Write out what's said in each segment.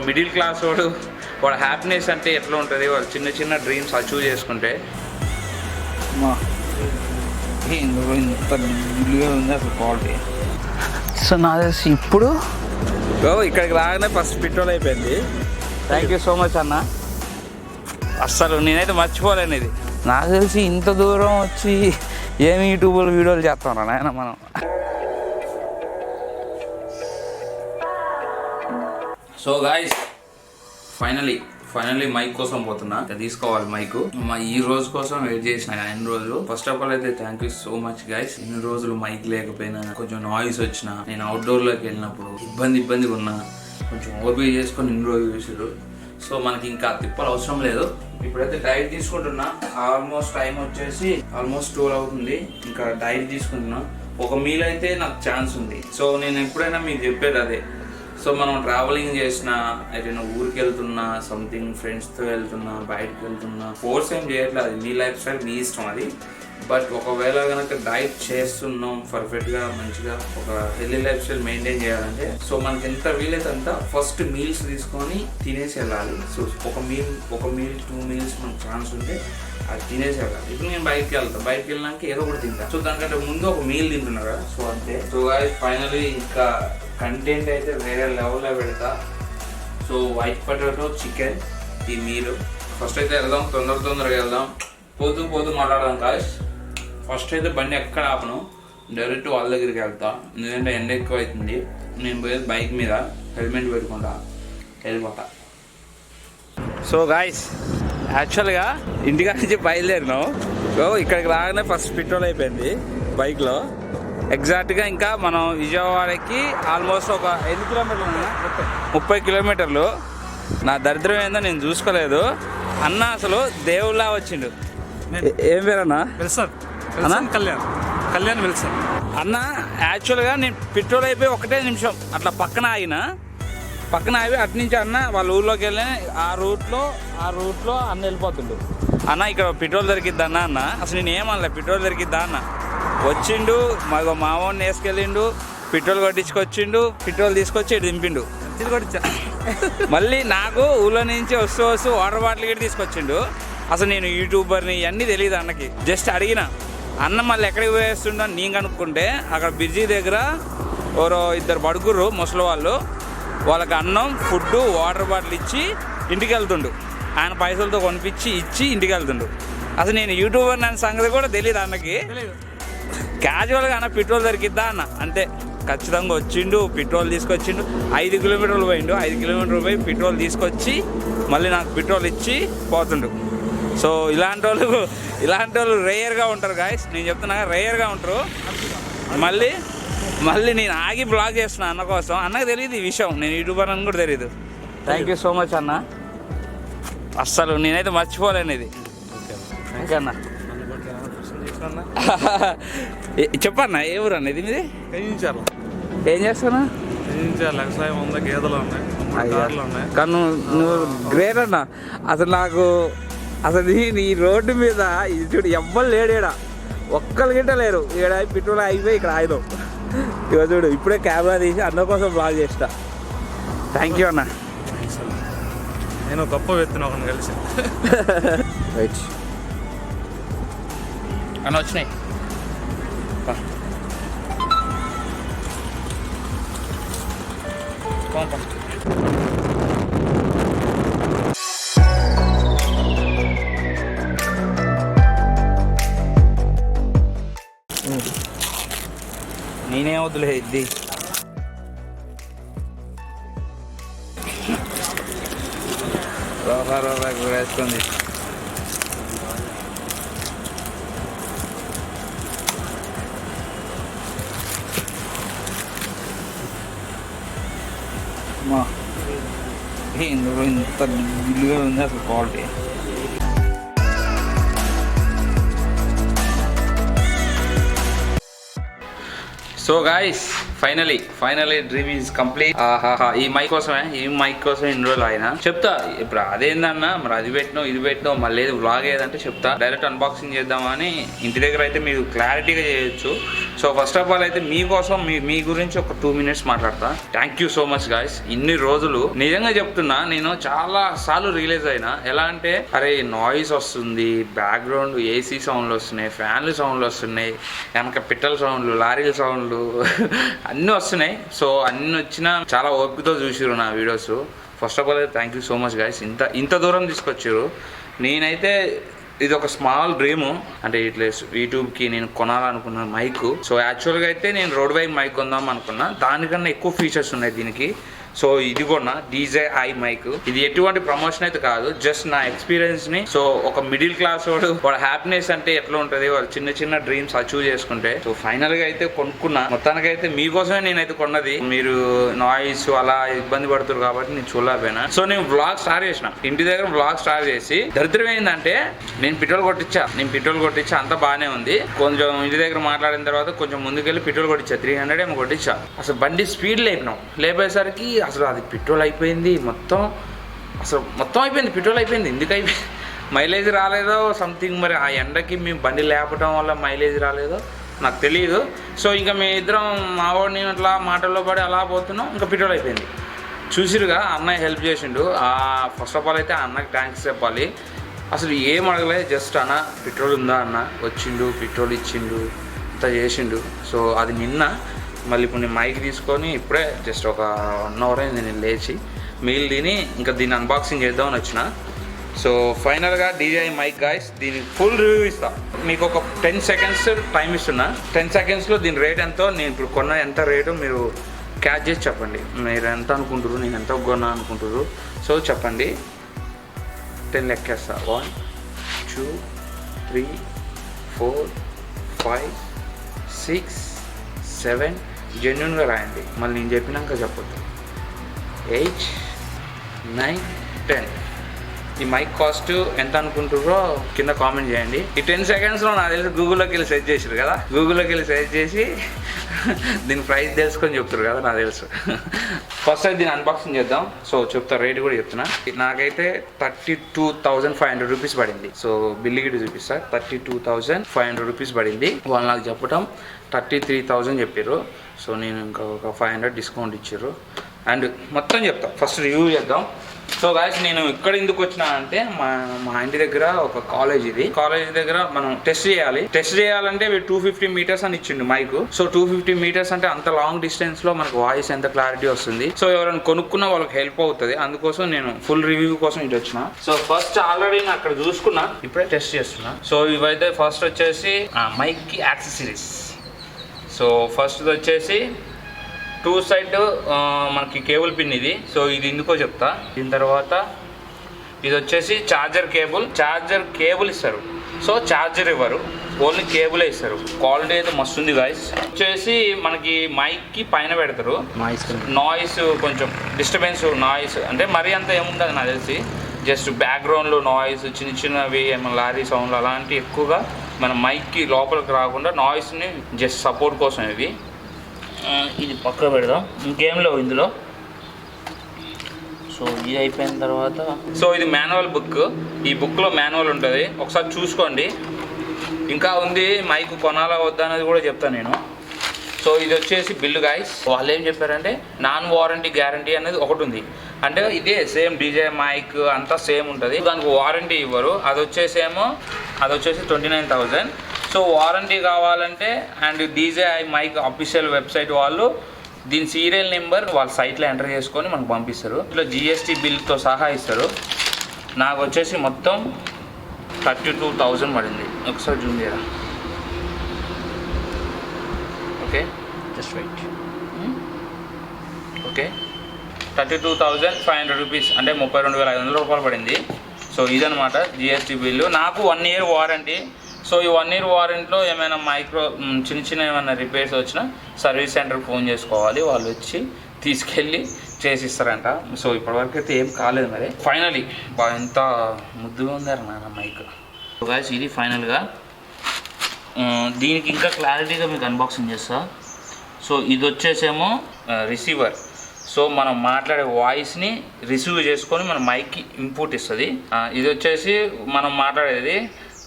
Middle class వాడు happiness అంటే ఎట్లా ఉంటుంది, వాళ్ళు చిన్న చిన్న డ్రీమ్స్ అచీవ్ చేసుకుంటే. ఇంత బిల్లుగా ఉంది అసలు క్వాలిటీ. సో నా తెలిసి ఇప్పుడు ఇక్కడికి రాగానే ఫస్ట్ పెట్రోల్ అయిపోయింది. థ్యాంక్ యూ సో మచ్ అన్న, అస్సలు నేనైతే మర్చిపోలేను ఇది. నాకు తెలిసి ఇంత దూరం వచ్చి ఏమి యూట్యూబ్లో వీడియోలు చేస్తాం నాయన మనం. సో గాయ్స్ ఫైనలీ మైక్ కోసం పోతున్నా, తీసుకోవాలి మైక్. ఈ రోజు కోసం వెయిట్ చేసిన ఎన్ని రోజులు. ఫస్ట్ ఆఫ్ ఆల్ అయితే thank you so much guys. ఇన్ని రోజులు మైక్ లేకపోయినా, కొంచెం నాయిస్ వచ్చినా, నేను అవుట్డోర్ లోకి వెళ్ళినప్పుడు ఇబ్బందిగా ఉన్నా, కొంచెం ఓపిక చేసుకొని ఇన్ని రోజులు చూసారు. సో మనకి ఇంకా తిప్పలు అవసరం లేదు. ఇప్పుడైతే డైట్ తీసుకుంటున్నా. ఆల్మోస్ట్ టైం వచ్చేసి ఆల్మోస్ట్ 12 అవుతుంది. ఇంకా డైట్ తీసుకుంటున్నా. ఒక మీల్ అయితే నాకు ఛాన్స్ ఉంది. సో నేను ఎప్పుడైనా మీకు చెప్పేది అదే. సో మనం ట్రావెలింగ్ చేసినా, ఏదైనా ఊరికి వెళ్తున్నా, సంథింగ్ ఫ్రెండ్స్తో వెళ్తున్నా, బయటకు వెళ్తున్నా, ఫోర్స్ ఏం చేయట్లేదు. అది మీ లైఫ్ స్టైల్, మీ ఇష్టం అది. బట్ ఒకవేళ కనుక డైట్ చేస్తున్నాం పర్ఫెక్ట్గా, మంచిగా ఒక హెల్తీ లైఫ్ స్టైల్ మెయింటైన్ చేయాలంటే, సో మనకి ఎంత వీలైతే అంత ఫస్ట్ మీల్స్ తీసుకొని తినేసి వెళ్ళాలి. సో ఒక మీల్ 2 మీల్స్ మనకు ఛాన్స్ ఉంటే అది తినేసి వెళ్ళాలి. ఇప్పుడు నేను బయటకు వెళ్ళినాక ఏదో ఒకటి తింటాను. సో దానికంటే ముందు ఒక మీల్ తింటున్నా కదా, సో అంతే. సో ఫైనలీ ఇంకా కంటెంట్ అయితే వేరే లెవెల్లో పెడతా. సో వైట్ పొటాటో చికెన్ ఈ మీల్. ఫస్ట్ అయితే వెళ్దాం, తొందరగా వెళ్దాం. పోతూ మాట్లాడదాం కాదు. ఫస్ట్ అయితే బండి ఎక్కడ ఆపను, డైరెక్ట్ వాళ్ళ దగ్గరికి వెళ్తా. ఎందుకంటే ఎండ ఎక్కువ అవుతుంది. నేను పోయేది బైక్ మీద, హెల్మెట్ పెట్టుకుంటా వెళ్ళిపోతా. సో గాయ్స్ యాక్చువల్గా ఇంటికా నుంచి బయలుదేరినాం. ఇక్కడికి రాగానే ఫస్ట్ పెట్రోల్ అయిపోయింది బైక్లో. ఎగ్జాక్ట్గా ఇంకా మనం విజయవాడకి ఆల్మోస్ట్ ఒక 5 కిలోమీటర్లు, 30 కిలోమీటర్లు. నా దరిద్రం ఏందో నేను చూసుకోలేదు. అన్న అసలు దేవుళ్ళ వచ్చిండు. ఏం పేరన్నా? కళ్యాణ్ విల్సన్ అన్న. యాక్చువల్గా నేను పెట్రోల్ అయిపోయి 1 నిమిషం అట్లా పక్కన ఆగి అటు నుంచి అన్న వాళ్ళ ఊర్లోకి వెళ్ళి ఆ రూట్లో అన్న వెళ్ళిపోతుండు. అన్న ఇక్కడ పెట్రోల్ దొరికిద్దా అన్న. అసలు నేను ఏమనలే, పెట్రోల్ దొరికిద్దా అన్న. వచ్చిండు, మామూలు వేసుకెళ్ళిండు, పెట్రోల్ కొట్టించుకొచ్చిండు, పెట్రోల్ తీసుకొచ్చి ఇటు దింపిండు. మళ్ళీ నాకు ఊళ్ళో నుంచి వస్తూ వాటర్ బాటిల్ కూడా తీసుకొచ్చిండు. అసలు నేను యూట్యూబర్ని ఇవన్నీ తెలియదు అన్నకి. జస్ట్ అడిగిన అన్న మళ్ళీ ఎక్కడికి పోయేస్తుండో నేను కనుక్కుంటే అక్కడ బ్రిడ్జి దగ్గర ఎవరో 2 బడుగురు ముసలి వాళ్ళకి అన్నం, ఫుడ్, వాటర్ బాటిల్ ఇచ్చి ఇంటికి వెళ్తుండు. ఆయన పైసలతో కొనిపించి ఇచ్చి ఇంటికి వెళ్తుండు. అసలు నేను యూట్యూబర్ అనే సంగతి కూడా తెలియదు అన్నకి. క్యాజువల్గా అన్న పెట్రోల్ దొరికిద్దా అన్న, అంతే. ఖచ్చితంగా వచ్చిండు, పెట్రోల్ తీసుకొచ్చిండు. 5 కిలోమీటర్లు పోయిండు. 5 కిలోమీటర్లు పోయి పెట్రోల్ తీసుకొచ్చి మళ్ళీ నాకు పెట్రోల్ ఇచ్చి పోతుండు. సో ఇలాంటి వాళ్ళు రేయర్గా ఉంటారు గాయస్. నేను చెప్తున్నా రేయర్గా ఉంటారు. మళ్ళీ నేను ఆగి బ్లాగ్ చేస్తున్నా అన్న కోసం. అన్నకు తెలియదు ఈ విషయం, నేను యూట్యూబర్ అని కూడా తెలియదు. థ్యాంక్ యూ సో మచ్ అన్న, అస్సలు నేనైతే మర్చిపోలేను ఇది. ఓకే అన్న, చెప్పన్నా ఏ ఊరు అన్న ఇది మీది? ఏం చేస్తానా? కానీ నువ్వు గ్రేట్ అన్న. అసలు ఈ రోడ్డు మీద చూడు ఎవ్వరు లేడేడా, ఒక్కరు గిట్ట లేరు. ఇక్కడ పెట్రోల్ అయిపోయి ఇక్కడ ఆయుధం. ఇక చూడు ఇప్పుడే కెమెరా తీసి అన్న కోసం బ్లాగ్ చేస్తా. థ్యాంక్ యూ అన్న. నేను గొప్ప వ్యక్తిని ఒకరిని కలిసి రైట్ అన్న వచ్చినాయి. నేనే వద్దులే ఇది. రోగా వేసుకుంది. ఇంత బిల్లుగా ఉంది అసలు quality. So guys finally dream is complete. ఈ మైక్ కోసమే ఇన్ని రోజులు ఆయన చెప్తా. ఇప్పుడు అదేందన్నా మరి అది పెట్టినావు ఇది పెట్టినావు మళ్ళీ వ్లాగ్ ఏదంటే చెప్తా. డైరెక్ట్ అన్బాక్సింగ్ చేద్దామని ఇంటి దగ్గర అయితే మీరు క్లారిటీగా చేయొచ్చు. సో ఫస్ట్ ఆఫ్ ఆల్ అయితే మీకోసం మీ గురించి ఒక 2 minutes మాట్లాడతా. Thank you so much guys. ఇన్ని రోజులు నిజంగా చెప్తున్నా, నేను చాలా సార్లు రియలైజ్ అయినా. ఎలా అంటే అరే నాయిస్ వస్తుంది, బ్యాక్గ్రౌండ్ ఏసీ సౌండ్లు వస్తున్నాయి, ఫ్యాన్లు సౌండ్లు వస్తున్నాయి, వెనక పిట్టల సౌండ్లు, లారీల సౌండ్లు అన్నీ వస్తున్నాయి. సో అన్ని వచ్చినా చాలా ఓపికతో చూసిరు నా videos. First of all thank you so much guys. ఇంత దూరం తీసుకొచ్చారు. నేనైతే ఇది ఒక స్మాల్ డ్రీము. అంటే ఇట్లా యూట్యూబ్కి నేను కొనాలనుకున్న మైక్. సో యాక్చువల్గా అయితే నేను రోడ్ వైక్ మైక్ కొందాం అనుకున్నా. దానికన్నా ఎక్కువ ఫీచర్స్ ఉన్నాయి దీనికి. సో ఇది కూడా DJI మైక్. ఇది ఎటువంటి ప్రమోషన్ అయితే కాదు, జస్ట్ నా ఎక్స్పీరియన్స్ ని. సో ఒక మిడిల్ క్లాస్ వాడు హ్యాపీనెస్ అంటే ఎట్లా ఉంటుంది, వాళ్ళు చిన్న డ్రీమ్స్ అచీవ్ చేసుకుంటే. సో ఫైనల్ గా అయితే కొనుక్కున్నా. మొత్తానికైతే మీకోసమే నేనైతే కొన్నది. మీరు నాయిస్ అలా ఇబ్బంది పడుతున్నారు కాబట్టి నేను చూడలేకపోయినా. సో నేను వ్లాగ్ స్టార్ట్ చేసిన, ఇంటి దగ్గర వ్లాగ్ స్టార్ట్ చేసి. దరిద్రం ఏంటంటే నేను పెట్రోల్ కొట్టించా అంతా బాగానే ఉంది. కొంచెం ఇంటి దగ్గర మాట్లాడిన తర్వాత కొంచెం ముందుకెళ్ళి పెట్రోల్ కొట్టించా, 300 ఏమో కొట్టించా. అసలు బండి స్పీడ్ లేపేసరికి అసలు అది పెట్రోల్ అయిపోయింది మొత్తం అయిపోయింది. పెట్రోల్ అయిపోయింది. ఎందుకు అయిపోయింది? మైలేజ్ రాలేదో సంథింగ్. మరి ఆ ఎండకి మేము బండి లేపడం వల్ల మైలేజ్ రాలేదో నాకు తెలియదు. సో ఇంకా మీ ఇద్దరం మావాడు నేను అట్లా మాటల్లో పడి అలా పోతున్నాం. ఇంకా పెట్రోల్ అయిపోయింది. చూసిరుగా అన్నయ్య హెల్ప్ చేసిండు. ఫస్ట్ ఆఫ్ ఆల్ అయితే అన్నకి థ్యాంక్స్ చెప్పాలి. అసలు ఏం అడగలేదు, జస్ట్ అన్న పెట్రోల్ ఉందా అన్న, వచ్చిండు పెట్రోల్ ఇచ్చిండు, ఇంత చేసిండు. సో అది నిన్న. మళ్ళీ ఇప్పుడు నేను మైక్ తీసుకొని ఇప్పుడే జస్ట్ ఒక 1 hour అయింది నేను లేచి మీల్ తిని ఇంకా దీన్ని అన్బాక్సింగ్ చేద్దామని వచ్చిన. సో ఫైనల్గా DJI మైక్ గాయస్. దీనికి ఫుల్ రివ్యూ ఇస్తా. మీకు ఒక 10 seconds టైం ఇస్తున్నా. 10 secondsలో దీని రేట్ ఎంతో, నేను ఇప్పుడు కొన్న ఎంత రేటు మీరు క్యాచ్ చేసి చెప్పండి. మీరు ఎంత అనుకుంటారు, నేను ఎంత కొన్నా అనుకుంటారు. సో చెప్పండి. 10 లెక్కేస్తా. 1 2 3 4 5 6 7 జెన్యున్గా రాయండి. మళ్ళీ నేను చెప్పినాక చెప్పొద్దు. 8 9 10. ఈ మైక్ కాస్ట్ ఎంత అనుకుంటారో కింద కామెంట్ చేయండి. ఈ 10 secondsలో నాకు తెలిసి గూగుల్లోకి వెళ్ళి సెర్చ్ చేసారు కదా, గూగుల్లోకి వెళ్ళి సెర్చ్ చేసి దీని ప్రైస్ తెలుసుకొని చెప్తారు కదా, నాకు తెలుసు. ఫస్ట్ అయితే దీన్ని అన్బాక్సింగ్ చేద్దాం. సో చెప్తా, రేట్ కూడా చెప్తున్నా. నాకైతే 32,500 రూపీస్ పడింది. సో బిల్లు గిట్టు చూపిస్తా. 32,500 రూపీస్ పడింది. వాళ్ళు నాకు చెప్పడం 33,000 చెప్పారు. సో నేను ఇంకా ఒక 500 డిస్కౌంట్ ఇచ్చారు. అండ్ మొత్తం చెప్తా. ఫస్ట్ రివ్యూ చేద్దాం. సో గాయస్ నేను ఇక్కడ ఎందుకు వచ్చినా అంటే మా ఇంటి దగ్గర ఒక కాలేజ్ దగ్గర మనం టెస్ట్ చేయాలంటే 250 meters అని ఇచ్చిండు మైక్. సో 250 meters అంటే అంత లాంగ్ డిస్టెన్స్ లో మనకు వాయిస్ ఎంత క్లారిటీ వస్తుంది. సో ఎవరైనా కొనుక్కున్న వాళ్ళకి హెల్ప్ అవుతుంది. అందుకోసం నేను ఫుల్ రివ్యూ కోసం ఇటు వచ్చిన. సో ఫస్ట్ ఆల్రెడీ నేను అక్కడ చూసుకున్నా, ఇప్పుడే టెస్ట్ చేస్తున్నా. సో ఇవైతే ఫస్ట్ వచ్చేసి మైక్ కి యాక్సెసరీస్. సో ఫస్ట్ వచ్చేసి 2 side మనకి కేబుల్ పిన్ ఇది. సో ఇది ఎందుకో చెప్తా. దీని తర్వాత ఇది వచ్చేసి ఛార్జర్ కేబుల్ ఇస్తారు. సో ఛార్జర్ ఇవ్వరు, ఓన్లీ కేబులే ఇస్తారు. క్వాలిటీ అయితే మస్తు ఉంది గాయస్. వచ్చేసి మనకి మైక్కి పైన పెడతారు. నాయిస్ కొంచెం డిస్టర్బెన్స్ నాయిస్ అంటే మరీ అంత ఏముండదు నాకు తెలిసి. జస్ట్ బ్యాక్గ్రౌండ్లో నాయిస్ చిన్నవి ఏమైనా లారీ సౌండ్లు అలాంటివి ఎక్కువగా మన మైక్కి లోపలికి రాకుండా నాయిస్ని జస్ట్ సపోర్ట్ కోసం ఇవి. ఇది పక్క పెడదాం, ఇంకేం లేవు ఇందులో. సో ఇది అయిపోయిన తర్వాత సో ఇది మాన్యువల్ బుక్. ఈ బుక్లో మాన్యువల్ ఉంటుంది, ఒకసారి చూసుకోండి. ఇంకా ఉంది మైక్ కొనాలా వద్దా అనేది కూడా చెప్తాను నేను. సో ఇది వచ్చేసి బిల్లు గాయస్. వాళ్ళు ఏం చెప్పారంటే నాన్ వారంటీ గ్యారంటీ అనేది ఒకటి ఉంది. అంటే ఇదే సేమ్ DJI మైక్ అంతా సేమ్ ఉంటుంది, దానికి వారంటీ ఇవ్వరు. అది వచ్చేసి 29,000. సో వారంటీ కావాలంటే and DJI mic official website వాళ్ళు దీని సీరియల్ నెంబర్ వాళ్ళ సైట్లో ఎంటర్ చేసుకొని మనకు పంపిస్తారు. ఇట్లా GST బిల్తో సహా ఇస్తారు. నాకు వచ్చేసి మొత్తం 32,000 పడింది. ఒకసారి జూమ్ చేయరా. Okay just wait. Okay 32,500 rupees అంటే 32,500 రూపాయలు పడింది. సో ఇదనమాట GST బిల్లు. నాకు 1 year వారంటీ. సో ఈ 1 year వారంటీలో ఏమైనా చిన్న ఏమైనా రిపేర్స్ వచ్చినా సర్వీస్ సెంటర్కి ఫోన్ చేసుకోవాలి, వాళ్ళు వచ్చి తీసుకెళ్ళి చేసిస్తారంట. సో ఇప్పటివరకు అయితే ఏం కాలేదు. మరి ఫైనలీ ఎంత ముద్దుగా ఉందారు నాన్న మైక్. గాయస్ ఇది ఫైనల్గా. దీనికి ఇంకా క్లారిటీగా మీకు అన్బాక్సింగ్ చేస్తా. సో ఇది వచ్చేసేమో రిసీవర్. సో మనం మాట్లాడే వాయిస్ని రిసీవ్ చేసుకొని మన మైక్కి ఇన్పుట్ ఇస్తుంది. ఇది వచ్చేసి మనం మాట్లాడేది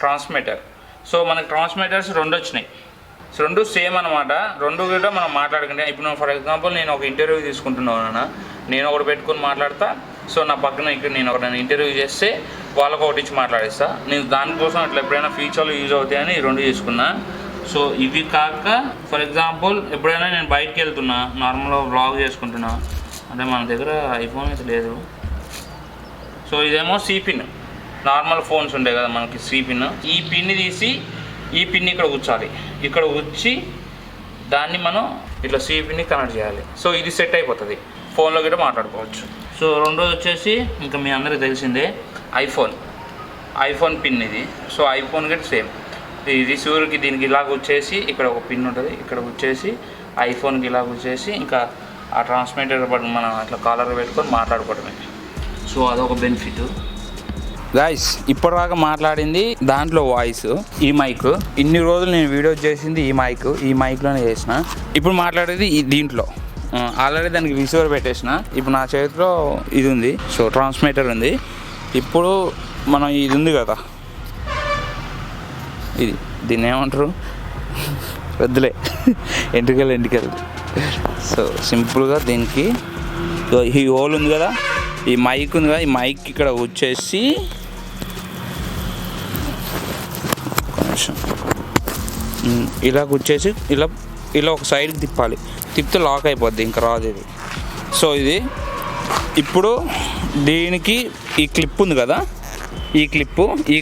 ట్రాన్స్మిటర్. సో మనకి ట్రాన్స్మిటర్స్ 2 వచ్చినాయి. సో 2 సేమ్ అనమాట. 2 కూడా మనం మాట్లాడుకుంటే ఇప్పుడు ఫర్ ఎగ్జాంపుల్ నేను ఒక ఇంటర్వ్యూ తీసుకుంటున్నాను, నేను ఒకటి పెట్టుకొని మాట్లాడతా. సో నా పక్కన ఇక్కడ నేను ఒకటి ఇంటర్వ్యూ చేస్తే వాళ్ళకు ఒకటి ఇచ్చి మాట్లాడేస్తా. నేను దానికోసం అట్లా ఎప్పుడైనా ఫ్యూచర్లో యూజ్ అవుతాయని ఈ 2 తీసుకున్నా. సో ఇవి కాక ఫర్ ఎగ్జాంపుల్ ఎప్పుడైనా నేను బయటికి వెళ్తున్నా, నార్మల్గా వ్లాగ్ చేసుకుంటున్నా, అంటే మన దగ్గర ఐఫోన్ అయితే లేదు. సో ఇదేమో సి పిన్, నార్మల్ ఫోన్స్ ఉంటాయి కదా మనకి సి పిన్. ఈ పిన్ని తీసి ఈ పిన్ ఇక్కడ కూర్చోాలి, ఇక్కడ కూర్చి దాన్ని మనం ఇట్లా సి పిన్ని కనెక్ట్ చేయాలి. సో ఇది సెట్ అయిపోతుంది, ఫోన్లో కూడా మాట్లాడుకోవచ్చు. సో రెండోది వచ్చేసి ఇంకా మీ అందరికీ తెలిసిందే ఐఫోన్ పిన్ ఇది. సో ఐఫోన్ కూడా సేమ్, ఈ రిసీవర్కి దీనికి ఇలాగ వచ్చేసి ఇక్కడ ఒక పిన్ ఉంటుంది, ఇక్కడ వచ్చేసి ఐఫోన్కి ఇలాగ వచ్చేసి ఇంకా ఆ ట్రాన్స్మిటర్ మనం అట్లా కాలర్ పెట్టుకొని మాట్లాడుకోవడమే. సో అదొక బెనిఫిట్. గైస్ ఇప్పటిదాకా మాట్లాడింది దాంట్లో వాయిస్, ఈ మైక్. ఇన్ని రోజులు నేను వీడియో చేసింది ఈ మైక్లోనే చేసిన. ఇప్పుడు మాట్లాడేది దీంట్లో. ఆల్రెడీ దానికి రిసీవర్ పెట్టేసిన. ఇప్పుడు నా చేతిలో ఇది ఉంది, సో ట్రాన్స్మిటర్ ఉంది. ఇప్పుడు మనం ఇది ఉంది కదా, దీన్ని ఏమంటారు, వద్దులే, ఎంటికలు. సో సింపుల్గా దీనికి ఈ హోల్ ఉంది కదా, ఈ మైక్ ఉంది కదా, ఈ మైక్ ఇక్కడ వచ్చేసి ఇలా వచ్చేసి ఇలా ఒక సైడ్కి తిప్పాలి. తిప్పితే లాక్ అయిపోద్ది, ఇంకా రాదు ఇది. సో ఇది ఇప్పుడు దీనికి ఈ క్లిప్ ఉంది కదా, ఈ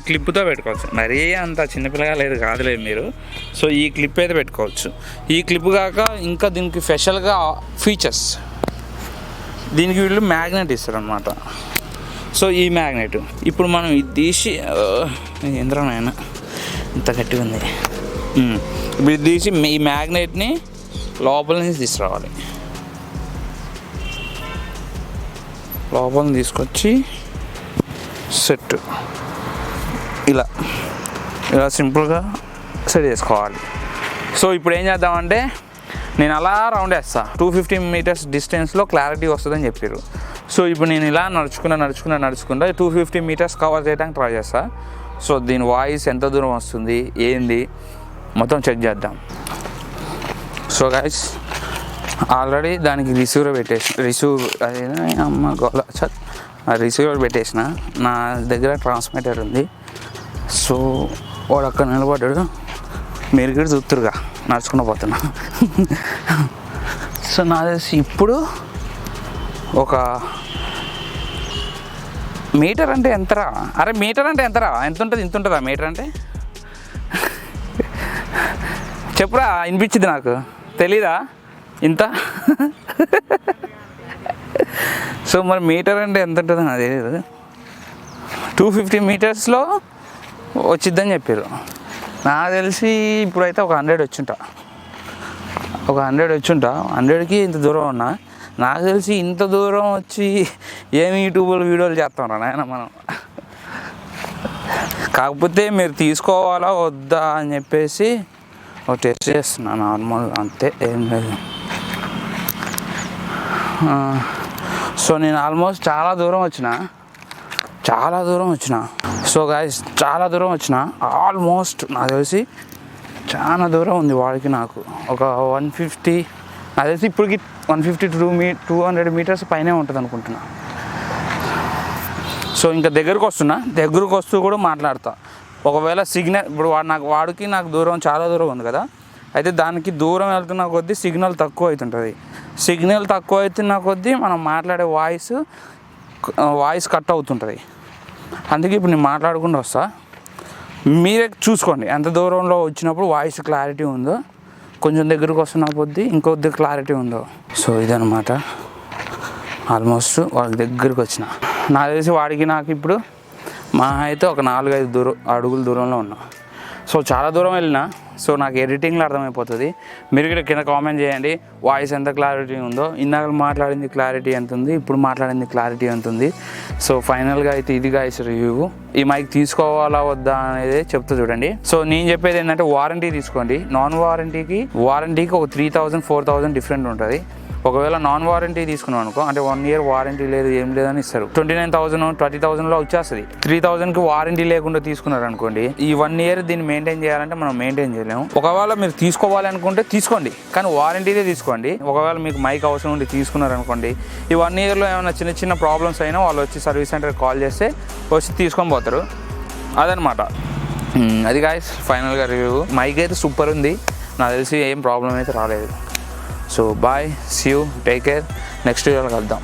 క్లిప్తో పెట్టుకోవచ్చు. మరీ అంత చిన్నపిల్లగా లేదు కాదులేదు మీరు. సో ఈ క్లిప్ అయితే పెట్టుకోవచ్చు. ఈ క్లిప్ కాక ఇంకా దీనికి స్పెషల్గా ఫీచర్స్, దీనికి వీళ్ళు మ్యాగ్నెట్ ఇస్తారనమాట. సో ఈ మ్యాగ్నెట్ ఇప్పుడు మనం ఇది తీసి ఏంద్రనైనా ఇంత గట్టిగా ఉంది. ఇప్పుడు ఇది తీసి ఈ మ్యాగ్నెట్ని లోపల నుంచి తీసుకురావాలి. లోపల తీసుకొచ్చి సెట్ ఇలా సింపుల్గా సెట్ చేసుకోవాలి. సో ఇప్పుడు ఏం చేద్దామంటే నేను అలా రౌండ్ వేస్తా. 250 మీటర్స్ డిస్టెన్స్లో క్లారిటీ వస్తుందని చెప్పారు. సో ఇప్పుడు నేను ఇలా నడుచుకుంటా 250 మీటర్స్ కవర్ చేయడానికి ట్రై చేస్తా. సో దీని వాయిస్ ఎంత దూరం వస్తుంది ఏంది మొత్తం చెక్ చేద్దాం. సో గైస్ ఆల్రెడీ దానికి రిసీవర్ పెట్టేసిన. నా దగ్గర ట్రాన్స్మిటర్ ఉంది. సో వాడు అక్కడ నిలబడ్డాడు, మీరు కూడా చూస్తురుగా నడుచుకుని పోతున్నా. సో నా తెలిసి ఇప్పుడు ఒక మీటర్ అంటే ఎంతరా? ఎంత ఉంటుంది? ఇంత ఉంటుందా మీటర్ అంటే? చెప్పురా, వినిపించింది నాకు, తెలీదా ఇంత? సో మరి మీటర్ అంటే ఎంత ఉంటుందో నాకు తెలియదు. 250 మీటర్స్లో వచ్చిద్దని చెప్పారు. నాకు తెలిసి ఇప్పుడైతే ఒక 100 వచ్చుంటా. 100కి ఇంత దూరం ఉన్నా. నాకు తెలిసి ఇంత దూరం వచ్చి ఏమి యూట్యూబ్లో వీడియోలు చేస్తాం నాయన మనం. కాకపోతే మీరు తీసుకోవాలా వద్దా అని చెప్పేసి ఒక టెస్ట్ చేస్తున్నా నార్మల్, అంతే, ఏం లేదు. సో నేను ఆల్మోస్ట్ చాలా దూరం వచ్చిన. సో గాయస్ చాలా దూరం వచ్చిన, ఆల్మోస్ట్ నాకు తెలిసి చాలా దూరం ఉంది వాడికి నాకు. ఒక 150, నాకు తెలిసి ఇప్పటికి 150 to 200 మీటర్స్ పైనే ఉంటుంది అనుకుంటున్నా. సో ఇంకా దగ్గరకు వస్తూ కూడా మాట్లాడతా. ఒకవేళ సిగ్నల్ ఇప్పుడు వాడికి నాకు దూరం చాలా దూరం ఉంది కదా, అయితే దానికి దూరం వెళ్తున్న కొద్దీ సిగ్నల్ తక్కువ అవుతుంటుంది. సిగ్నల్ తక్కువ అవుతున్న కొద్దీ మనం మాట్లాడే వాయిస్ కట్ అవుతుంటుంది. అందుకే ఇప్పుడు నేను మాట్లాడకుండా వస్తా. మీరే చూసుకోండి ఎంత దూరంలో వచ్చినప్పుడు వాయిస్ క్లారిటీ ఉందో, కొంచెం దగ్గరకు వస్తున్న కొద్దీ ఇంకొద్ది క్లారిటీ ఉందో. సో ఇదనమాట, ఆల్మోస్ట్ వాళ్ళ దగ్గరికి వచ్చిన. నాకు తెలిసి వాడికి నాకు ఇప్పుడు మా అయితే ఒక 4-5 అడుగుల దూరంలో ఉన్నా. సో చాలా దూరం వెళ్ళినా. సో నాకు ఎడిటింగ్లో అర్థమైపోతుంది. మీరు కూడా కింద కామెంట్ చేయండి వాయిస్ ఎంత క్లారిటీ ఉందో. ఇందాక మాట్లాడింది క్లారిటీ ఎంత ఉంది, ఇప్పుడు మాట్లాడింది క్లారిటీ ఎంత ఉంది. సో ఫైనల్గా అయితే ఇది గైస్ రివ్యూ. ఈ మైక్ తీసుకోవాలా వద్దా అనేది చెప్తా చూడండి. సో నేను చెప్పేది ఏంటంటే వారంటీ తీసుకోండి. నాన్ వారంటీకి ఒక 3000-4000 డిఫరెంట్ ఉంటుంది. ఒకవేళ నాన్ వారంటీ తీసుకున్నాం అనుకో, అంటే 1 year వారంటీ లేదు ఏం లేదని ఇస్తారు. 29,000-30,000లో వచ్చేస్తుంది. 3,000కి వారంటీ లేకుండా తీసుకున్నారు అనుకోండి, ఈ 1 year దీన్ని మెయింటైన్ చేయాలంటే మనం మెయింటైన్ చేయలేము. ఒకవేళ మీరు తీసుకోవాలి అనుకుంటే తీసుకోండి, కానీ వారంటీదే తీసుకోండి. ఒకవేళ మీకు మైక్ అవసరం ఉండి తీసుకున్నారు అనుకోండి, ఈ 1 yearలో ఏమైనా చిన్న ప్రాబ్లమ్స్ అయినా వాళ్ళు వచ్చి సర్వీస్ సెంటర్కి కాల్ చేస్తే వచ్చి తీసుకొని పోతారు. అదనమాట. అది గాయ్స్ ఫైనల్గా రివ్యూ. మైక్ అయితే సూపర్ ఉంది, నాకు తెలిసి ఏం ప్రాబ్లం అయితే రాలేదు. So bye, see you, take care, next వీడియోలో కలుద్దాం.